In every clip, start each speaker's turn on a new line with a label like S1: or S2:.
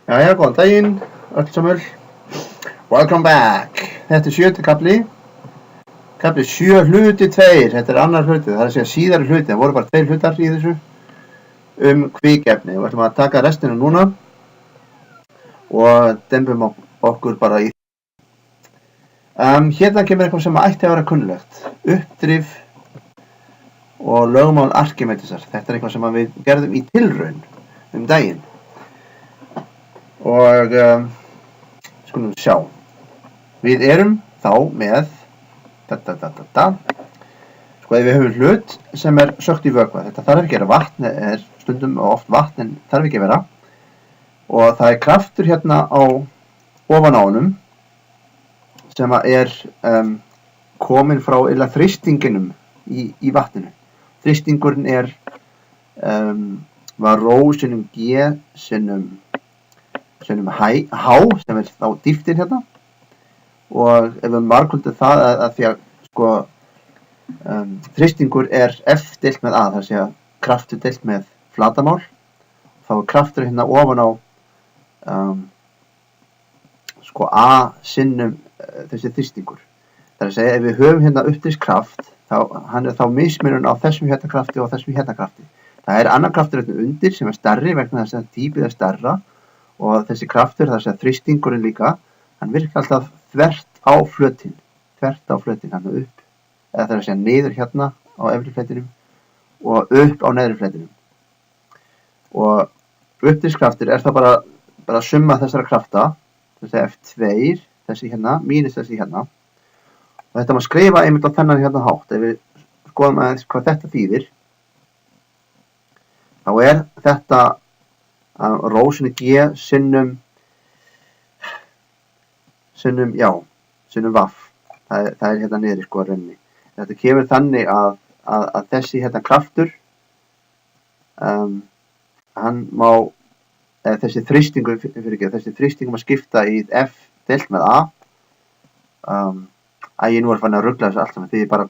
S1: Jæja, góðan daginn, öll samöl. Welcome back. Þetta er 7. kafli. Kafli 7 hluti 2. Þetta er annar hluti, það er að segja síðari hluti. Það voru bara 2 hlutar í þessu kvikefni. Við ætlum að taka restina núna og dembum okkur bara í. Hérna kemur eitthvað sem ætti að vera kunnulegt. Uppdrif og lögmál Arkímedesar. Þetta er eitthvað sem við gerðum í tilraun daginn. Og skulum sjá. Við erum þá með Sko, ef við höfum hlut sem er sökkt í vökva, þetta þarf ekki að vera vatn, er stundum og oft vatn en þarf ekki að vera. Og það er kraftur hérna ofan á honum sem er komin frá þrýstinginum í vatninu. Þrýstingurinn var ró sinnum G sinnum H sem er þá dýptin hérna. Og ef við margföldum það að því að sko þrýstingur er F deilt með A, það er að segja kraftur deilt með flatarmál, þá er kraftur hérna ofan á sko A sinnum þessi þrýstingur. Það er að segja ef við höfum hérna uppdrifskraft, hann er þá mismunurinn á þessum hérna krafti og þessum hérna krafti. Það er annar kraftur hérna undir sem er stærri vegna þess að dýpið er stærra og þessi kraftur, það er að segja þrýstingurinn líka, hann virkar alltaf þvert á flötinn, hann upp, eða það er að segja niður hérna á efri fletinum og upp á neðri fletinum. Og uppdrifskraftur er það bara summa þessara krafta, það er F2, þessi hérna, mínus þessi hérna. Og þetta maður skrifa einmitt á þennan hérna hátt, ef við skoðum aðeins hvað þetta þýðir, þá er þetta rósinni G sinnum vaff. Það er hérna niðri sko að rauninni. Þetta kemur þannig að þessi hérna kraftur, þessi þrýstingur má skipta í F deilt með A. Ég nú fann að rugla þessu allt saman því bara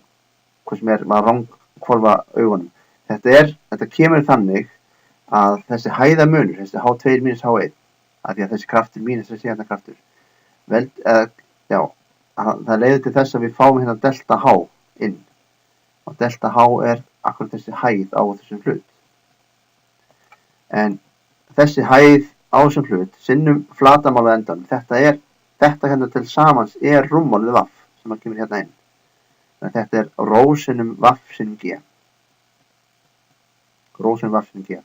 S1: hvað sem er, maður ranghvolfa augunum. Þetta kemur þannig að þessi hæðamunur, þessi H2 minus H1, að því að þessi kraftur minus þessi hérna kraftur, það leiðir til þess að við fáum hérna delta H inn. Og delta H er akkurat þessi hæð á þessum hlut. En þessi hæð á þessum hlut, sinnum flatarmál á endanum, þetta hérna til samans er rúmmálið vaff sem kemur hérna inn. Þannig að þetta er ró sinnum vaff sinnum G. Ró sinnum vaff sinnum G.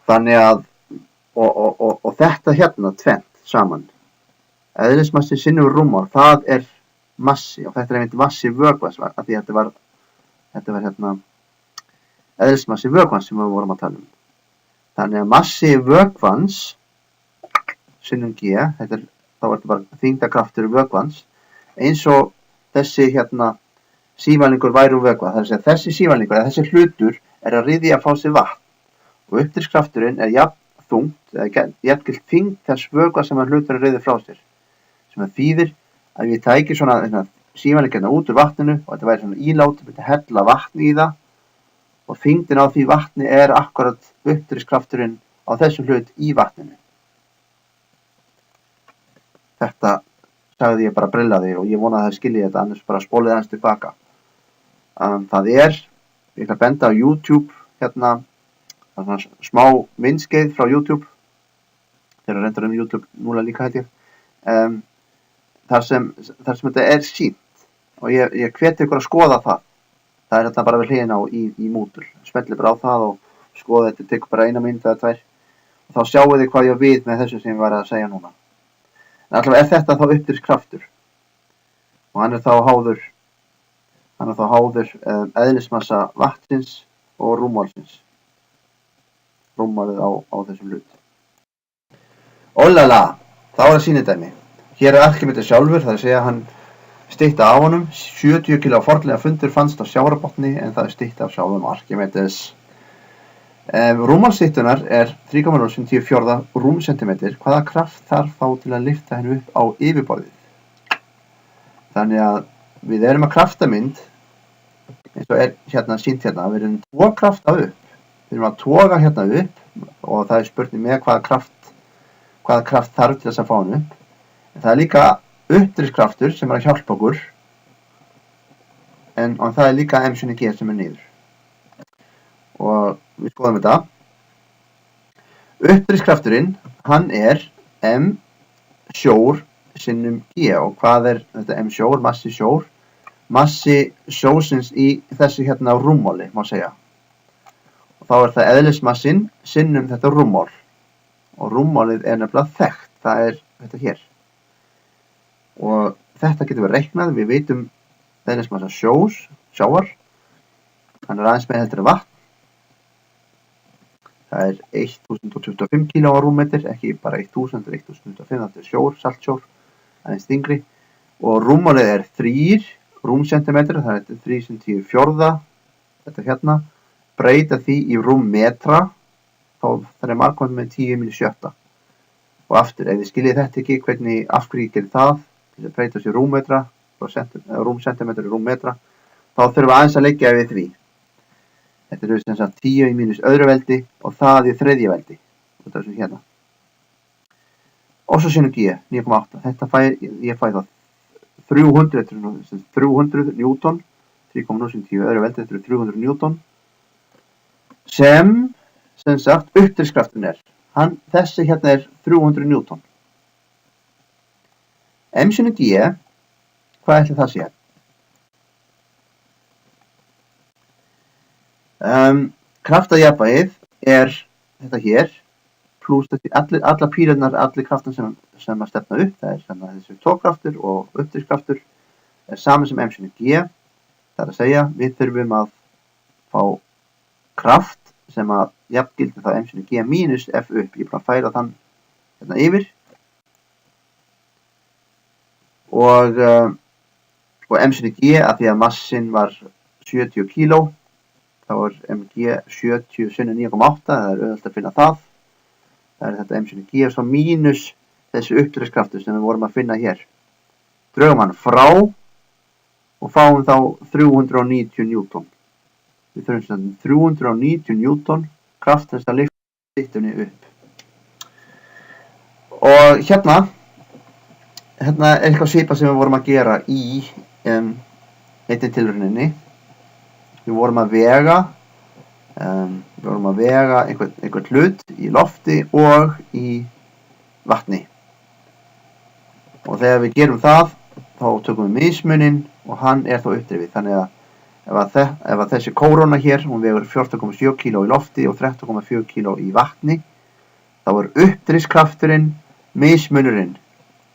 S1: Þannig að, og þetta hérna tvennt saman, eðlismassi sinnum rúmmál, það er massi, og þetta er einmitt massi vökvans, af því þetta var hérna eðlismassi vökvans sem við vorum að tala um. Þannig að massi vökvans sinnum G, þá er þetta bara þyngdarkraftur vökvans, eins og þessi hérna sívalningur væri úr vökva, það er að segja þessi sívalningur, eða þessi hlutur er að ryðja að fá sér vatn. Og uppdrifskrafturinn er jafn þungt, eða jafngilt þyngd þess vökva sem hluturinn ryður frá sér. Sem það þýðir að við tækir svona sívalningina út úr vatninu og þetta væri svona ílát, þetta hella vatni í það og þyngdin á því vatni er akkurat uppdrifskrafturinn á þessum hlut í vatninu. Þetta sagði ég bara brillaði og ég vona að það skilji þetta, annars bara spólið aðeins tilbaka. Það er, ég ætla að benda á YouTube hérna, það er svona smá myndskeið frá YouTube, þeir eru reyndar YouTube núna líka held ég, þar sem þetta er sýnt og ég hveti ykkur að skoða það. Það er hérna bara við hliðina á í Moodle, smellir bara á það og skoða þetta, tekur bara 1 mynd eða 2 og þá sjáu þið hvað ég á við með þessu sem ég var að segja núna. En allavega er þetta þá uppdrifskraftur og hann er þá háður eðlismassa vatnsins og rúmmálsins. Rúmmálið á þessum hlut. Ólala, þá er það sýnidæmi. Hér er Arkímedes sjálfur, það er að segja hann stytta af honum. 70 kg fornlega fundur fannst á sjávarbotni en það er stytta af sjálfum Arkímedes. Rúmmálsstyttunar er 3,054 rúmsentimetr. Hvaða kraft þarf þá til að lyfta henni upp á yfirborðið? Þannig að við erum að kraftamynd, eins og er hérna sýnt hérna, við erum 2 krafta upp. Við erum að toga hérna upp og það spurning með hvaða kraft þarf til þess að fá hann upp. En það líka uppdrifskraftur sem að hjálpa okkur, og það líka m-G sem niður. Og við skoðum þetta. Uppdrifskrafturinn, hann m sjór sinnum G, og hvað þetta m-sjór, massi sjór? Massi sjórsins í þessu hérna rúmmáli, má segja. Og þá það eðlismassin sinnum þetta rúmmál. Og rúmmálið nefnilega þekkt, það þetta hér. Og þetta getur við reiknað, við veitum eðlismassa sjávar. Hann aðeins með heldur en vatn. Það 1025 kg á rúmmetri, ekki bara 1000, 1025, þetta sjór, saltsjór, aðeins þyngri. Og rúmmálið 3 rúmsentimetrar, það 3/1004, þetta hérna. Breyta því í rúmmetra, þá það markvæmt með 10⁻⁷. Og aftur, ef þið skiljið þetta ekki, af hverju gerir það, þess að breyta sér rúmmetra, rúmsentimetrar í rúmmetra, þá þurfum við aðeins að leggja við því. Þetta sem sagt 10 í mínus öðru veldi og það í þriðja veldi. Þetta sem hérna. Og svo sinnum G, 9,8. Þetta ég fæ það 300 newton, 3,010 öðru veldi, þetta 300 newton. Sem sagt uppdrifskrafturinn þessi hérna 300 newton. M-G, hvað ætli það sé? Kraftajafnvægið þetta hér, pluss allar pílurnar, allir kraftar sem að stefna upp, það þessi tókraftur og uppdrifskraftur saman sem m-G. Það að segja, við þurfum að fá kraft sem að jafngildi þá m-G mínus F upp. Ég bara færa þann hérna yfir. Og m-G að því að massin var 70 kg, þá mg 70 sinnum 9,8, það auðvitað að finna það. Það þetta m-G svo mínus þessi uppdrifskraftur sem við vorum að finna hér. Drögum hann frá og fáum þá 390 newton. Við þurfum 390 newton kraft þess að lyfta styttunni upp. Og hérna eitthvað svipað sem við vorum að gera í einni tilrauninni. Við vorum að vega einhvern hlut í lofti og í vatni. Og þegar við gerum það, þá tökum við mismuninn og hann þá uppdrifið. Þannig að ef þessi kóróna hér, hún vegur 14,7 kg í lofti og 13,4 kg í vatni, þá uppdrifskrafturinn mismunurinn.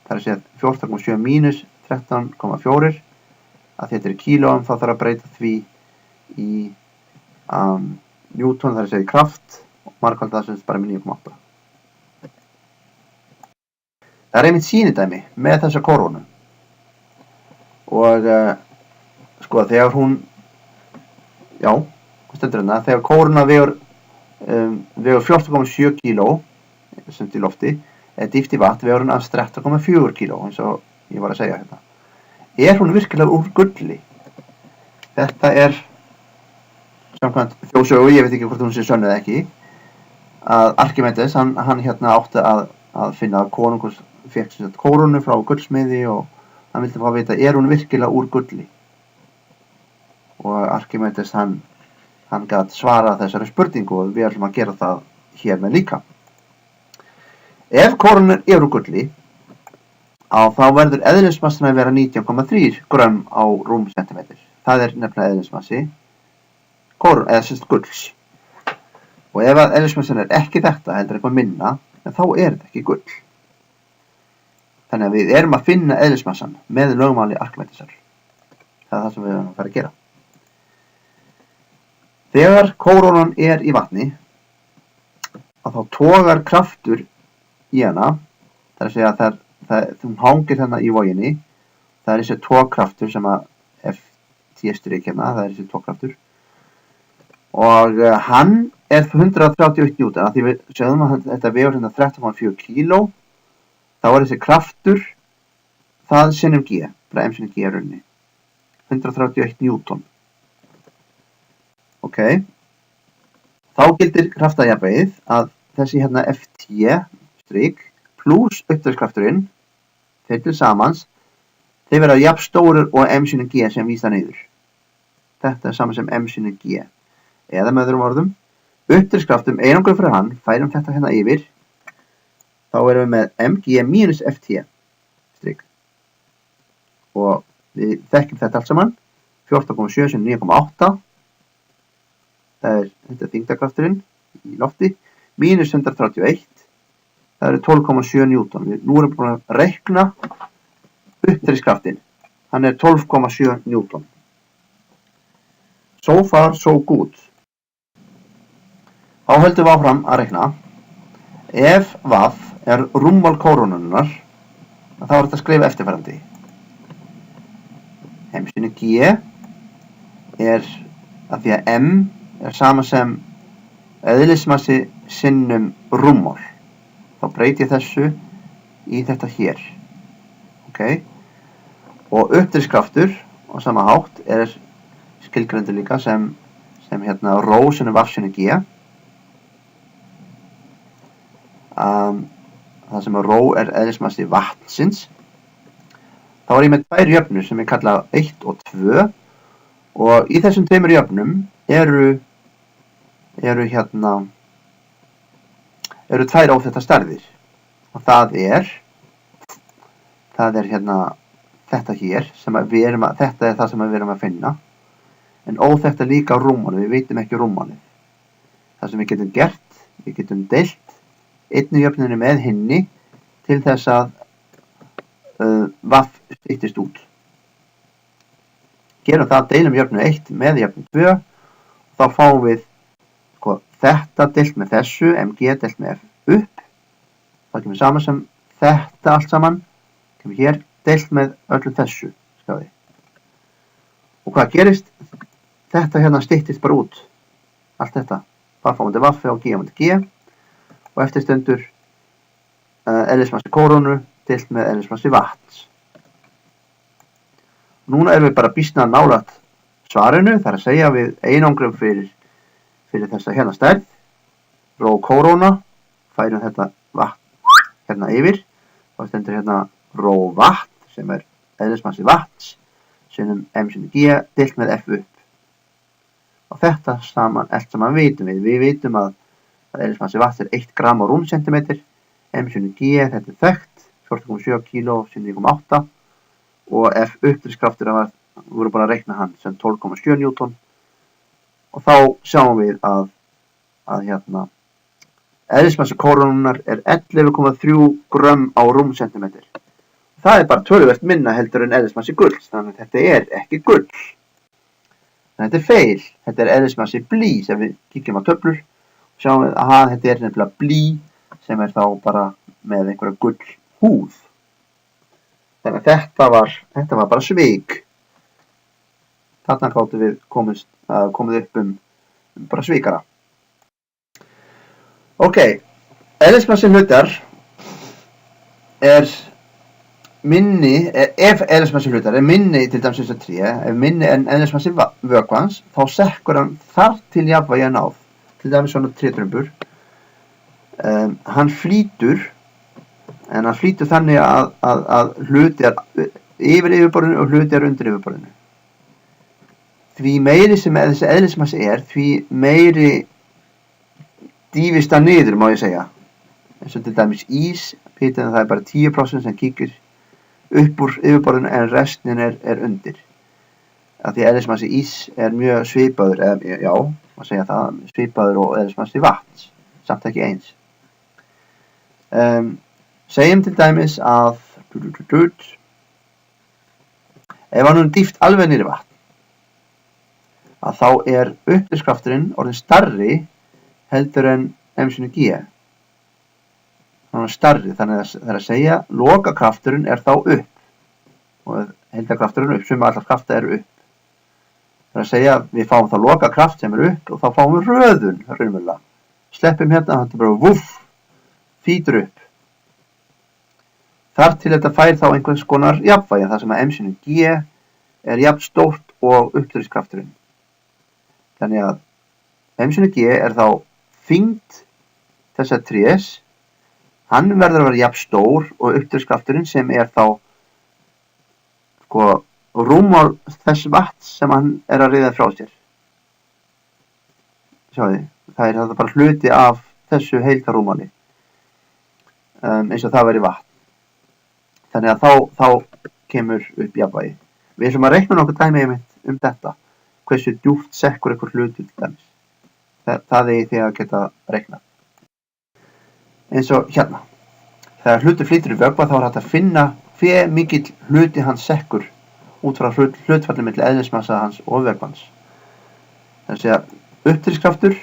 S1: Það að segja 14,7 mínus 13,4, að þetta kílóum, þá þarf að breyta því í newton, það að segja kraft, og margfalda það sem bara með 9,8. Það einmitt sýnidæmi með þessa kórónu. Og sko þegar hún, þegar kóróna vegur 14,7 kg sem í lofti, dýpt í vatn vegur hún aðeins 13,4 kg, eins og ég var að segja hérna. Hún virkilega úr gulli? Þetta samkvæmt þjóðsögu, ég veit ekki hvort hún sé sönn eða ekki, að Archimedes, hann hérna átti að finna að konungur fékk kórónu frá gullsmiði og hann vildi fá að vita, hún virkilega úr gulli? Og Archimedes, hann gat svarað þessari spurningu og við ætlum að gera það hér með líka. Ef kórónan úr gulli, þá verður eðlismassan að vera 19,3 grömm á rúmsentimetr. Það nefnilega eðlismassi gulls. Og ef eðlismassan ekki þetta, heldur eitthvað minna, þá þetta ekki gull. Þannig að við erum að finna eðlismassan með lögmáli Arkimedesar. Það það sem við erum að fara að gera. Þegar kórónan í vatni, þá togar kraftur í hana, það að segja að hún hangir þarna í voginni, það þessi togkraftur sem að F-T-strik hérna, það þessi togkraftur. Og hann 138 newton, að því við sögum að þetta vegur hérna 13,4 kg, þá þessi kraftur, það sinnum G, bara M sinnum G rauninni, 138 newton. Ok, Þá gildir kraftajafnvægið að þessi hérna Ft strik pluss uppdrifskrafturinn, þeir til samans, þeir verða jafn stórir og m sinni g sem vísa niður. Þetta er saman sem m sinni g. Eða með öðrum orðum, uppdrifskraftum einangur fyrir hann, færum þetta hérna yfir, þá erum við með mg mínus Ft strik. Og við þekkjum þetta allt saman, 14,7 sem 9,8. Þetta er þyngdarkrafturinn í lofti, mínus 131, það eru 12,7 Newton. Nú erum við búin að reikna uppdrifskraftinn, hann er 12,7 Newton. So far, so good. Þá höldum við áfram að reikna. Ef vaff er rúmmál kórónunnar, þá er þetta að skrifa eftirfarandi. M sinni G er að því að M er sama sem eðlismassi sinnum rúmmál. Þá breyti ég þessu í þetta hér. Ok? Og uppdrifskraftur á sama hátt er skilgreindur líka sem hérna rho sinnum vaff sinni G. Það sem að rho er eðlismassi vatnsins. Þá er ég með tvær jöfnur sem ég kalla 1 og 2 og í þessum tveimur jöfnum eru tvær óþekktar stærðir og það er hérna þetta hér sem þetta er það sem við erum að finna en óþekkta líka rúmmálið, við veitum ekki rúmmálið. Það sem við getum gert, við getum deilt einni jöfnunni með hinni til þess að vaff styttist út. Gerum það, deilum jöfnu 1 með jöfnu 2 þá fáum við þetta deilt með þessu, mg deilt með f upp, það kemur saman sem þetta allt saman, kemur hér deilt með öllu þessu, sjáðu. Og hvað gerist? Þetta hérna styttist bara út, allt þetta, vaff á móti vaffi og g á móti g, og eftir stendur eðlismassi kórónu deilt með eðlismassi vatns. Núna erum við bara býsna nálægt svarinu, það er að segja við einangrum fyrir þessa hérna stærð, rho kóróna, færum þetta vatn hérna yfir, og stendur hérna rho vatn sem er eðlismassi vatns, sinnum m sinni g deilt með f upp. Og þetta allt saman vitum við. Við vitum að eðlismassi vatns er 1 gram á rúmsentimeter, m sinni g, þetta er þekkt, 14,7 kg sinni 9,8 og f uppdrifskraftur við vorum bara að reikna hann sem 12,7 Newton og þá sjáum við að hérna eðlismassi kórónunnar er 11,3 grömm á rúmsentimeter. Það er bara töluvert minna heldur en eðlismassi gulls, þannig að þetta er ekki gull. Þannig að þetta er feil, þetta er eðlismassi blý sem við kíkjum á töflur og sjáum við að þetta er nefnilega blý sem er þá bara með einhverja gull húð. Þannig að þetta var bara svik. Þarna gáttum við komið upp bara svikara. Ok, eðlismassi hlutar er minni, ef eðlismassi hlutar er minni til dæmis þess að 3, ef minni en eðlismassi vökvans, þá sekkur hann þar til jafnvægi að náð. Til dæmis svona trétrumbur. Hann flýtur, en hann flýtur þannig að hluti er yfir yfirborðinu og hluti er undir yfirborðinu. Því meiri sem þessi eðlismassi er, því meiri dýfist það niður, má ég segja. Eins og til dæmis ís, það er bara 10% sem kíkir upp úr yfirborðinu en restin er undir. Af því eðlismassi ís er mjög svipaður, já, má segja það, svipaður og eðlismassi vatns, samt ekki eins. Segjum til dæmis að ef hann er dýft alveg niður í vatn, að þá er uppdrifskrafturinn orðinn stærri heldur en m sinni g. Hann er stærri, þannig að það er að segja lokakrafturinn er þá upp og heildarkrafturinn upp, summa allar krafta eru upp. Það er að segja við fáum þá lokakraft sem er upp og þá fáum við röðun raunverulega. Sleppum hérna, þetta er bara vuff, þýtur upp. Þar til þetta fær þá einhvers konar jafnvægi, þar sem að m sinni g er jafn stórt og uppdrifskrafturinn. Þannig að M sinni G þá þyngd þessa trés. Hann verður að vera jafn stór og uppdrifskrafturinn sem þá rúmmál þess vatns sem hann að ryðja frá sér. Sjáðu, það þetta bara hluti af þessu heildarrúmmáli. Eins og það væri vatn. Þannig að þá kemur upp jafnvægi. Við ætlum að reikna nokkuð dæmi þetta. Hversu djúpt sekkur einhver hlutur til dæmis. Það þið að geta reiknað. Eins og hérna. Þegar hlutur flýtur í vökva þá hægt að finna hve mikill hluti hann sekkur út frá hlutfalli milli eðlismassa hans og vökvans. Það segja uppdrifskraftur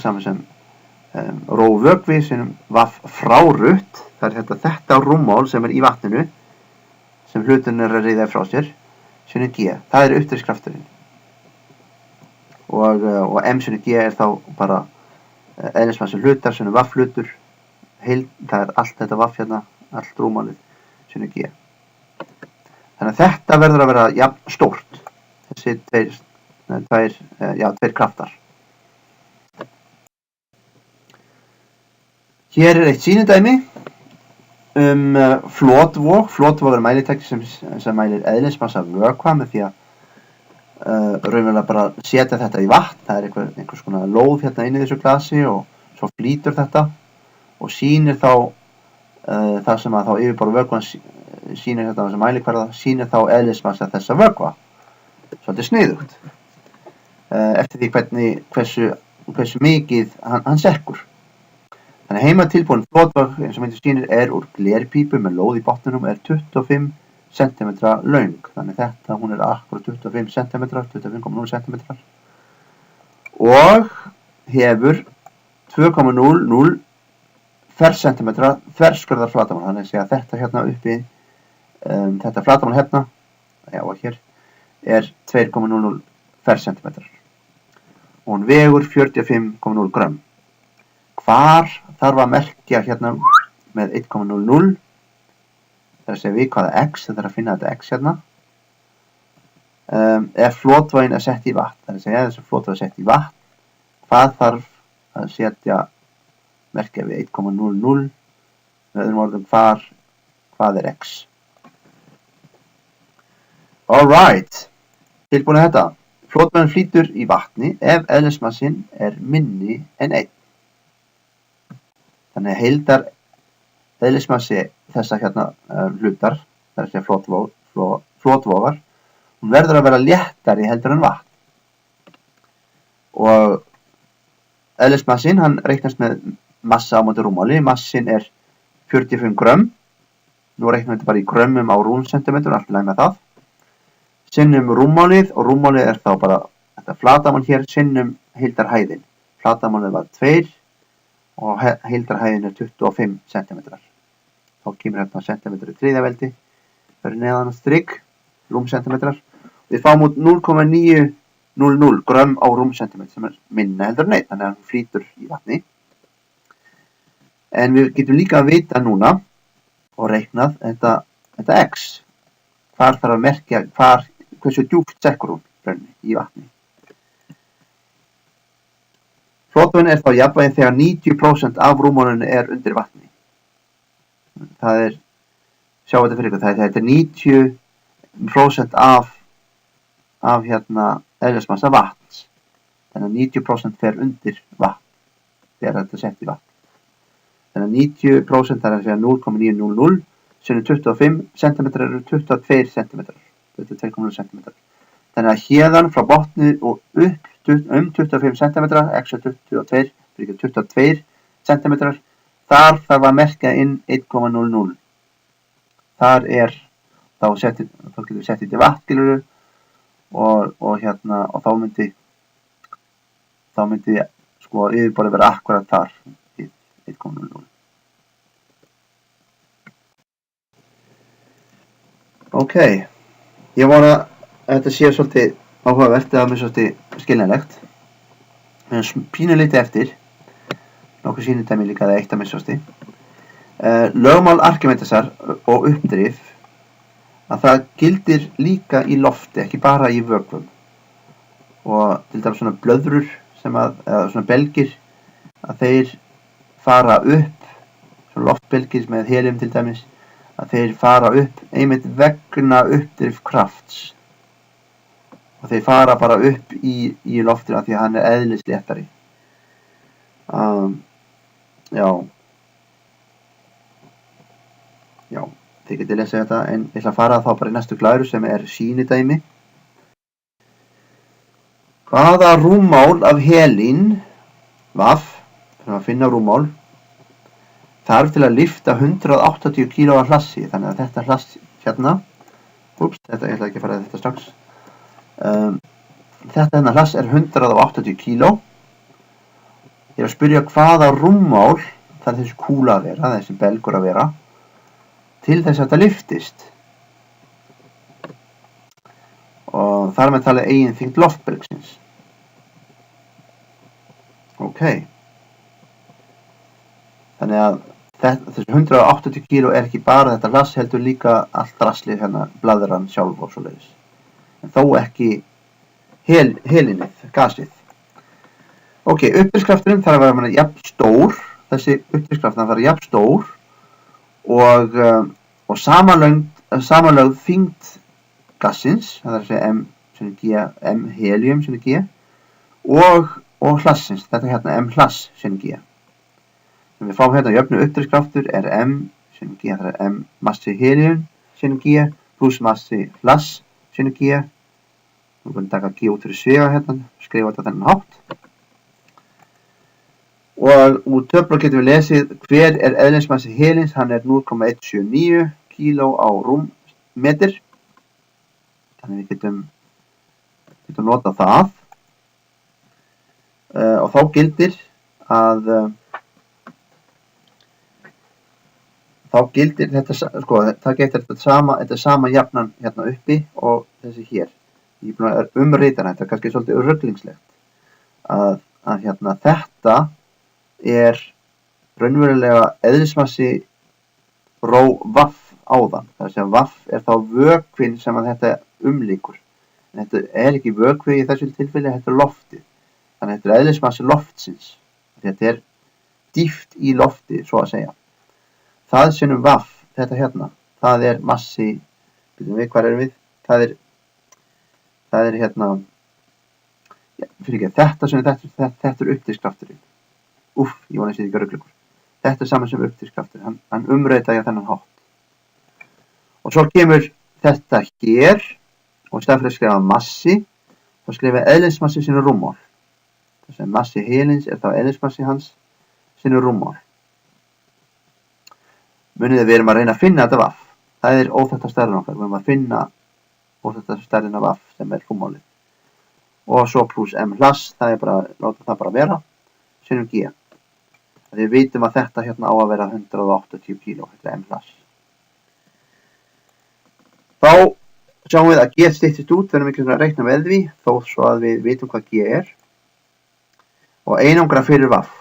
S1: saman sem ró vökvi sem vaff frá rutt. Það þetta rúmmál sem í vatninu sem hluturinn að ryðja frá sér sinni G. Það uppdrifskrafturinn. Og M sinni G þá bara eðlismassi hlutar sem vaff hlutur. Það allt þetta vaff hérna, allt rúmmálið sinni G. Þannig að þetta verður að vera jafn stórt. Þessi tveir kraftar. Hér eitt sýnidæmi flotvog. Flotvog mælitæki sem mælir eðlismassa vökva með því að raunverulega bara setja þetta í vatn. Það einhvers konar lóð hérna inn í þessu glasi og svo flýtur þetta og sýnir þá það sem að þá yfirborð vökvans sýnir þetta sem mælikvarða, sýnir þá eðlismassa þessa vökva. Svolítið sniðugt. Eftir því hversu mikið hann sekkur. Þannig heimatilbúin flotvog eins og myndin sýnir úr glerpípu með lóð í botninum 25 cm löng. Þannig þetta hún akkurat 25 cm, 25,0 cm og hefur 2,00 fercentimetra þverskurðar flatarmál. Þannig að þetta hérna uppi þetta flatarmál hérna og hér 2,00 fercentimetrar. Og hún vegur 45,0 grömm. Hvar þarf að merkja hérna með 1,00? Það að segja við hvaða x, þetta að finna þetta x hérna. Ef flotvogin sett í vatn, það að segja þessu flotvogin sett í vatn, hvað þarf að setja merkja við 1,00? Með öðrum orðum hvað x? Alright, tilbúin að þetta. Flotvogin flýtur í vatni ef eðlismassinn minni en 1. Þannig að heildar eðlismassi þessa hérna hlutar, það að segja flotvogar, hún verður að vera léttari heldur en vatn. Og eðlismassin, hann reiknast með massa á móti rúmmáli. Massin 45 grömm. Nú reiknum við þetta bara í grömmum á rúmsentimetur, allt í lagi með það. Sinnum rúmmálið, og rúmmálið þá bara þetta flatarmál hér, sinnum heildarhæðin. Flatarmálið var 2 og heildarhæðin 25 cm. Þá kemur hérna centimetrar í þriðjaveldi fyrir neðan strik, rúmsentimetrar. Við fáum út 0,900 grömm á rúmsentimetr sem minna heldur en 1, þannig að hann flýtur í vatni. En við getum líka að vita núna og reiknað þetta x. Hvar þarf að merkja hversu djúpt sekkur hún í vatni. Flotvogin þá jafnvægi þegar 90% af rúmmálinu undir vatni. Það sjá þetta fyrir ykkur, þetta 90% af hérna eðlismassa vatns. Þannig að 90% fer undir vatn þegar þetta sett í vatn. Þannig að 90% það að segja 0,900 sem 25 cm 22 cm. 22,0 cm. Þannig að hérðan frá botni og upp 25 cm, x 22 cm, þar þarf að merkja inn 1,00. Þar þá getum við sett þetta í vatn, og hérna, og þá myndi sko yfirborðið vera akkurat þar í 1,00. Ok, ég vona að þetta sé svolítið áhugavert eða með svolítið skiljanlegt. Pínu lítið eftir, nokkuð sýnidæmi líka eða eitt að minnst. Lögmál Arkímedesar og uppdrif, að það gildir líka í lofti, ekki bara í vökvum. Og til dæmis svona blöðrur eða svona belgir, að þeir fara upp, svona loftbelgir með helium til dæmis, að þeir fara upp einmitt vegna uppdrifkrafts. Og þeir fara bara upp í loftinu af því að hann er eðlisléttari. Já, þið getið lesið þetta, en ég ætla að fara þá bara í næstu glæru sem er sýnidæmi. Hvaða rúmmál af helín, vaff, þannig að finna rúmmál, þarf til að lyfta 180 kg af hlassi, þannig að þetta hlass hérna, ég ætla ekki að fara þetta strax, þetta hérna hlass er 180 kg, ég er að spyrja hvaða rúmmál þarf þessi kúla að vera, þessi belgur að vera, til þess að þetta lyftist. Og þar með talið eiginþyngd loftbelgsins. Ok. Þannig að þessi 180 kg er ekki bara þetta hlass, heldur líka allt draslið hérna, blaðran sjálf og svoleiðis. En þó ekki helinnið, gasið. Ok, uppdrifskrafturinn þarf að vera jafn stór, þessi uppdrifskraft þarf að vera jafn stór og samanlögð þyngd gassins, það er að segja M helium sem er G, og hlassins, þetta hérna M hlass sem er G. Sem við fáum hérna jöfnu uppdrifskraftur er M sem er G, það er M massi helium sem er G, pluss massi hlass sem er G. Við erum búin að taka G út fyrir svega hérna, skrifa þetta þennan hátt. Og úr töflu getum við lesið hver er eðlismassi helíns, hann er 0,179 kg á rúmmeter. Þannig við getum notað það. Og þá gildir að þetta, sko, það getur þetta sama jafnan hérna uppi og þessi hér. Ég er búin að umrita þetta, kannski svolítið ruglingslegt. Að hérna þetta er raunverulega eðlismassi ró vaff áðan. Það er að segja vaff er þá vökvinn sem að þetta umlykur. En þetta er ekki vökvi í þessu tilfelli, þetta er loftið. Þannig að þetta er eðlismassi loftsins. Þetta er dýpt í lofti, svo að segja. Það sinnum vaff, þetta hérna, það er massi, byrjum við, hvar erum við? Það er hérna, já, fyrir ekki, þetta er uppdrifskrafturinn. Ég vona að sé ekki ruglugur. Þetta er saman sem uppdrifskraftur, hann umreita ég þennan hátt. Og svo kemur þetta hér, og í stað fyrir að skrifa massi, þá skrifa eðlismassi sínu rúmmál. Þess að massi helíns er þá eðlismassi hans sínu rúmmál. Munið við erum að reyna að finna þetta vaff. Það er óþekkta stærðin okkar, við erum að finna óþekkta stærðina vaff sem er rúmmálið. Og svo pluss M hlass, það er bara, láta það bara vera, sinnum G. Við vitum að þetta hérna á að vera 180 kg, þetta er M hlass. Þá sjáum við að G styttist út, við erum ekki að reikna með því, þó svo að við vitum hvað G er. Og einangra fyrir vaff.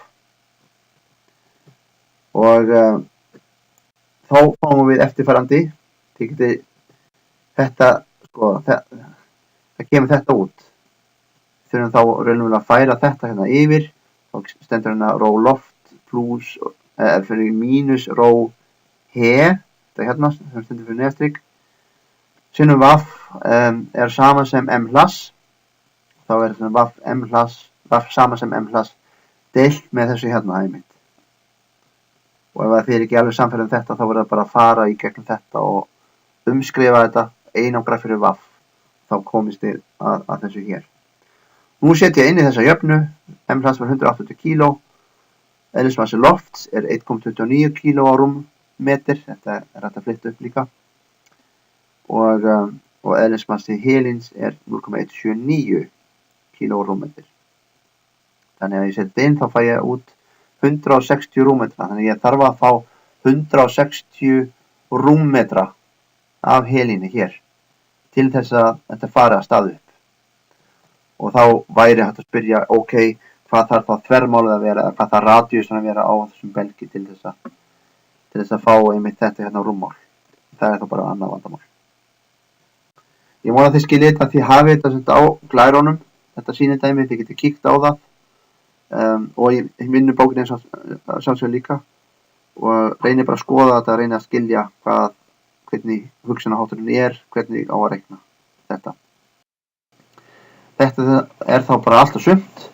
S1: Og þá fáum við eftirfarandi, þetta, sko, það kemur þetta út. Þurfum þá raunverulega að færa þetta hérna yfir, þá stendur hérna ró loft pluss, fyrir mínus ró he, þetta hérna, sem stendur fyrir neðstrygg. Sinnum vaff er sama sem M hlass, þá er þetta vaff M hlass, vaff sama sem M hlass, deilt með þessu hérna einmitt. Og ef þið ekki alveg samferðum þetta, þá verður það bara að fara í gegnum þetta og umskrifa þetta einangra fyrir vaff, þá komist þið að þessu hér. Nú set ég inn í þessa jöfnu, M hlass var 180 kg, eðlismassi lofts er 1,29 kg á rúmmeter, þetta er hægt að flytta upp líka, og eðlismassi helíns er 0,179 kg á rúmmeter. Þannig að ég seti inn, þá fæ ég út 160 rúmmetra, þannig að ég þarf að fá 160 rúmmetra af helíni hér, til þess að þetta fari að stað upp. Og þá væri hægt að spyrja, ok, hvað þarf það þvermálið að vera, eða hvað þarf radíusin að vera á þessum belgi til þess að fá einmitt þetta hérna rúmmál. Það er þá bara annað vandamál. Ég vona að þið skiljið þetta, þið hafið þetta á glærunum, þetta sýnidæmi, þið getið kíkt á það og ég vinnu bókinni eins og sjálfsögðu líka og reyni bara að skoða þetta, reyni að skilja hvernig hugsunarhátturinn hvernig á að reikna þetta. Þetta er þá bara allt og sumt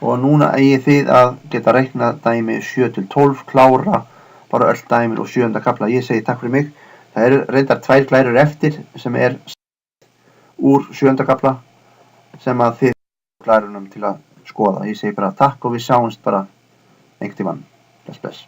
S1: og núna eigið þið að geta reiknað dæmi 7-12, klára bara öll dæmin og 7. kafla. Ég segi takk fyrir mig. Það eru reyndar 2 glærur eftir sem úr 7. kafla sem að þið glærunum til að skoða. Ég segi bara takk og við sjáumst bara einhvern tímann. Bless.